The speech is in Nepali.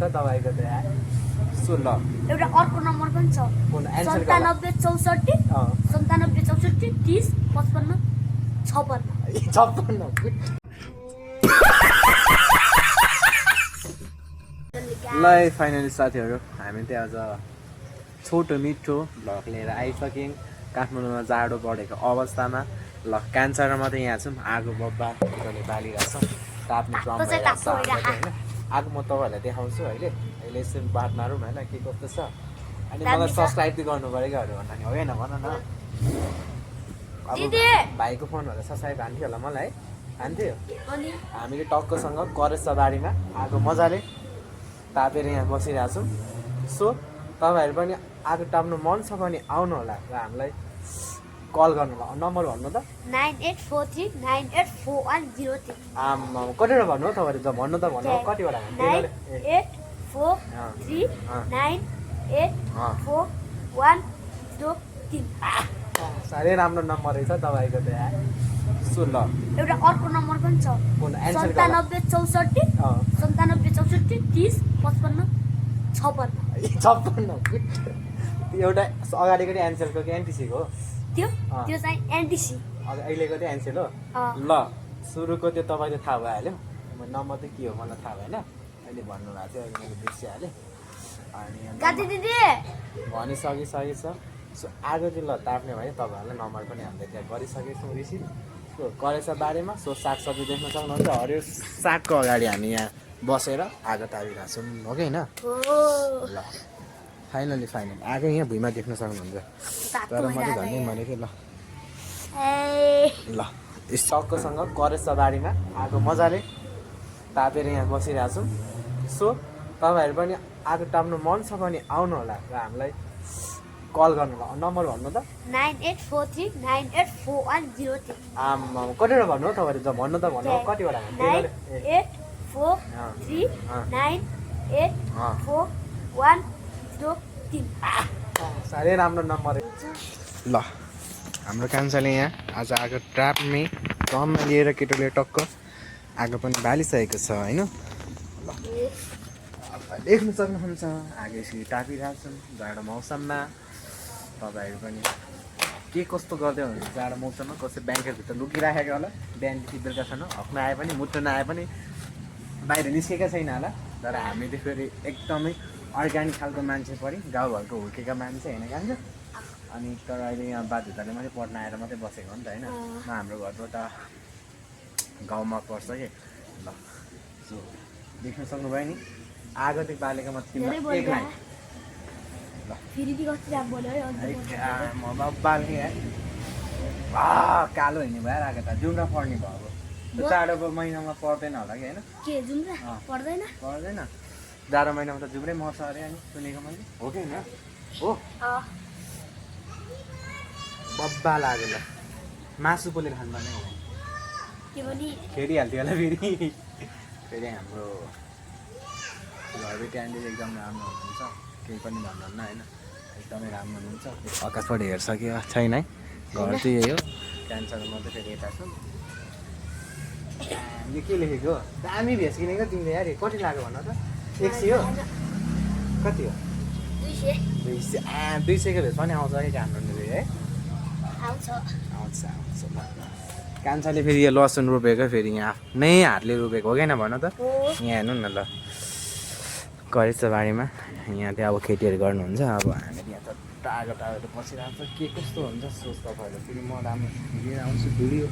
रहेछ तपाईँको त यार सुन ल एउटा अर्को नम्बर पनि छ कुन एन्सर 97 64 30 55 56 ल फाइनली साथीहरू हामी त्यहाँ आज छोटो मिठो भ्लग लिएर आइसक्यौँ काठमाडौँमा जाडो बढेको अवस्थामा ल क्यान्सरमा त यहाँ छौँ आगो बब्बा बालिरहेको छ ताप्ने ड्रम भइरहेको छ होइन आगो म तपाईँहरूलाई देखाउँछु अहिले यसरी बात मारौँ होइन के कस्तो छ अनि मलाई सब्सक्राइब चाहिँ गर्नु परेकोहरू भन्दा नि होइन भन न अब भाइको फोनहरू सब्सक्राइब हान्थ्यो होला मलाई हान्थ्यो हामीले टक्कसँग करेज बारीमा आगो मजाले तापेर यहाँ बसिरहेको छौँ सो तपाईँहरू पनि आगो टाप्नु मन छ भने आउनु होला र हामीलाई कल गर्नु होला नम्बर भन्नु त 9843984103 आम्मा कतिवटा भन्नु हो तपाईँहरू त भन्नु त भन्नु कतिवटा 9843984103 साह्रै राम्रो नम्बर रहेछ तपाईँको त यार सुन ल एउटा अर्को नम्बर पनि छ कुन एन्सर 97 64 30 55 56 एउटा अगाडिको चाहिँ एन्सरको कि एनटिसीको हो त्यो चाहिँ एनटिसी अहिलेको चाहिँ एन्सर हो ल सुरुको त्यो तपाईँले थाहा भइहाल्यो नम्बर चाहिँ के हो मलाई थाहा भएन अहिले भन्नुभएको थियो अहिले मैले बिर्सिहालेँ अनि भनिसकिसकेको छ सो आगो चाहिँ ल ताप्ने भयो तपाईँहरूलाई नम्बर पनि हामीले त्यहाँ गरिसकेको छौँ रिसिभ सो करेछ बारेमा सो सागसब्जी देख्न सक्नुहुन्छ हरियो सागको अगाडि हामी यहाँ बसेर आगो तापिरहेको छौँ हो कि होइन ल फाइनली आगो यहाँ भुइँमा देख्न सक्नुहुन्छ तर मैले भन्ने भनेको ल सक्कोसँग करेज बारीमा आगो मजाले तापेर यहाँ बसिरहेको छौँ सो तपाईँहरू पनि आगो टाप्नु मन छ भने आउनु होला र हामीलाई कल गर्नु होला नम्बर भन्नु त 9843984103 आम्मा कतिवटा भन्नु हो तपाईँहरू त भन्नु त भन्नु कतिवटा 9843984103 साह्रै राम्रो नम्बर ल हाम्रो कान्छाले यहाँ आज आगो ट्राप्ने ड्रममा लिएर केटोले टक्क आगो पनि बालिसकेको छ होइन ल देख्न सक्नुहुन्छ आगो यसरी टापिरहेको छौँ जाडो मौसममा तपाईँहरू पनि के कस्तो गर्दै हुनुहुन्छ जाडो मौसममा कसै ब्याङ्केटभित्र लुकिराखेको होला बिहानदेखि बेलुकासम्म हक्न आए पनि मुट्न नआए पनि बाहिर निस्केका छैन होला तर हामी त फेरि एकदमै अर्ग्यानिक खालको मान्छे पऱ्यो गाउँघरको हुर्केका मान्छे होइन कान्छ अनि तर अहिले यहाँ बाध्यताले मात्रै पढ्न आएर मात्रै बसेको हो नि त होइन हाम्रो घरको त गाउँमा पर्छ कि ल सो देख्न सक्नुभयो नि आगो चाहिँ बालेकोमा तिमीलाई एक लाइन म बाल्ने कालो हिँड्ने भएर आएको त जुम्रा पढ्ने भयो अब जाडोको महिनामा पर्दैन होला कि होइन पर्दैन जाडो महिनामा त जुम्रै मर्छ अरे अनि सुनेको मैले हो कि होइन हो बब्बा लाग्यो ल मासु पोलेर खानु पर्ने खेलिहाल्थ्यो होला फेरि हाम्रो घरबेटी आन्टी एकदम राम्रो हुनुहुन्छ केही पनि भन्नुहुन्न होइन एकदमै राम्रो हुनुहुन्छ आकाशबाट हेर्छ कि छैन है घर चाहिँ यही हो क्यान्सर मात्रै फेरि यता छु यो के लेखेको दामी भेज किनेको तिमीले यार कति लाग्यो भन त 100 हो कति हो 200को भेज पनि आउँछ कि हाम्रो है आउँछ कान्छाले फेरि यो लसुन रोपेको फेरि यहाँ आफ्नै हातले रोपेको हो किन भन त यहाँ हेर्नु न ल करेज बारीमा यहाँ चाहिँ अब खेतीहरू गर्नुहुन्छ अब हामी यहाँ त टाढो बसिरहेको छ के कस्तो हुन्छ सोच तपाईँहरूले फेरि म राम्रो लिएर आउँछु भिडियो